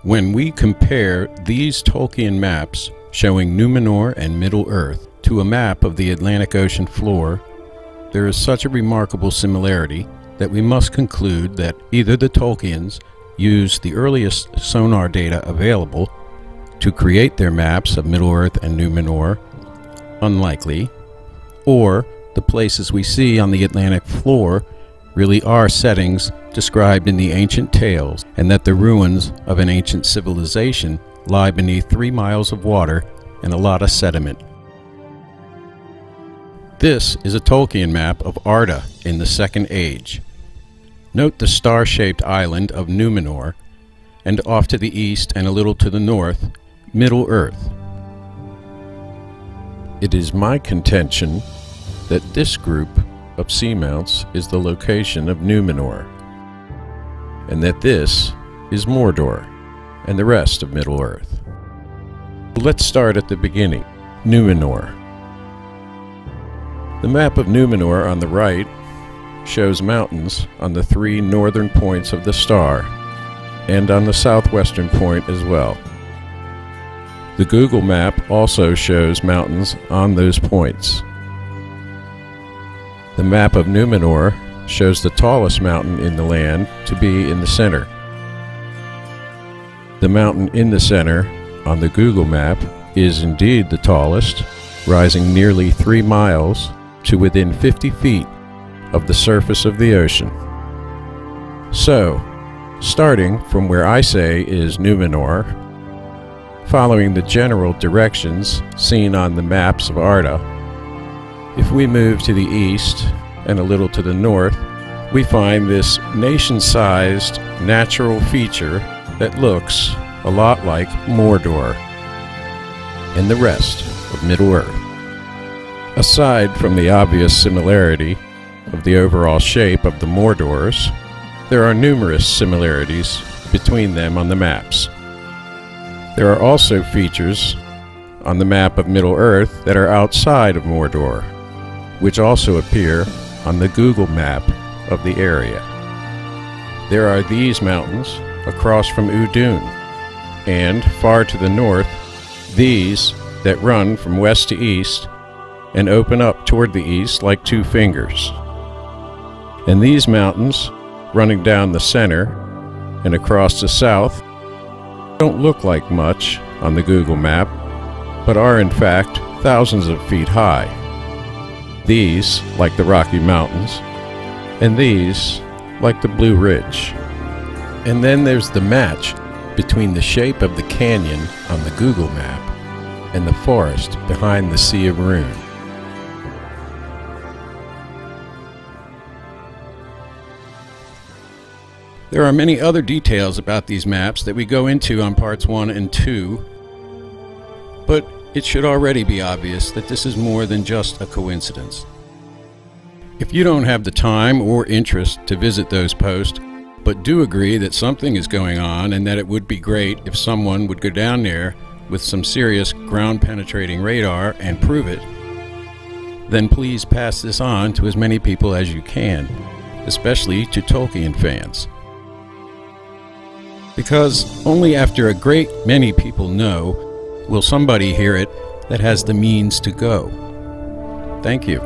When we compare these Tolkien maps showing Numenor and Middle Earth to a map of the Atlantic Ocean floor, there is such a remarkable similarity that we must conclude that either the Tolkiens used the earliest sonar data available to create their maps of Middle Earth and Numenor, unlikely, or the places we see on the Atlantic floor really are settings described in the ancient tales, and that the ruins of an ancient civilization lie beneath 3 miles of water and a lot of sediment. This is a Tolkien map of Arda in the Second Age. Note the star-shaped island of Numenor, and off to the east and a little to the north, Middle Earth. It is my contention that this group of seamounts is the location of Numenor, and that this is Mordor and the rest of Middle Earth. Let's start at the beginning, Numenor. The map of Numenor on the right shows mountains on the 3 northern points of the star, and on the southwestern point as well. The Google map also shows mountains on those points. The map of Numenor shows the tallest mountain in the land to be in the center. The mountain in the center on the Google map is indeed the tallest, rising nearly 3 miles to within 50 feet of the surface of the ocean. So, starting from where I say is Numenor, following the general directions seen on the maps of Arda, if we move to the east and a little to the north, we find this nation-sized natural feature that looks a lot like Mordor and the rest of Middle Earth. Aside from the obvious similarity of the overall shape of the Mordors, there are numerous similarities between them on the maps. There are also features on the map of Middle Earth that are outside of Mordor, which also appear on the Google map of the area. There are these mountains across from Udun, and far to the north, these that run from west to east and open up toward the east like 2 fingers. And these mountains, running down the center and across the south, don't look like much on the Google map, but are in fact thousands of feet high. These, like the Rocky Mountains, and these, like the Blue Ridge. And then there's the match between the shape of the canyon on the Google map and the forest behind the Sea of Rune. There are many other details about these maps that we go into on parts 1 and 2, but it should already be obvious that this is more than just a coincidence. If you don't have the time or interest to visit those posts, but do agree that something is going on and that it would be great if someone would go down there with some serious ground-penetrating radar and prove it, then please pass this on to as many people as you can, especially to Tolkien fans. Because only after a great many people know will somebody hear it that has the means to go. Thank you.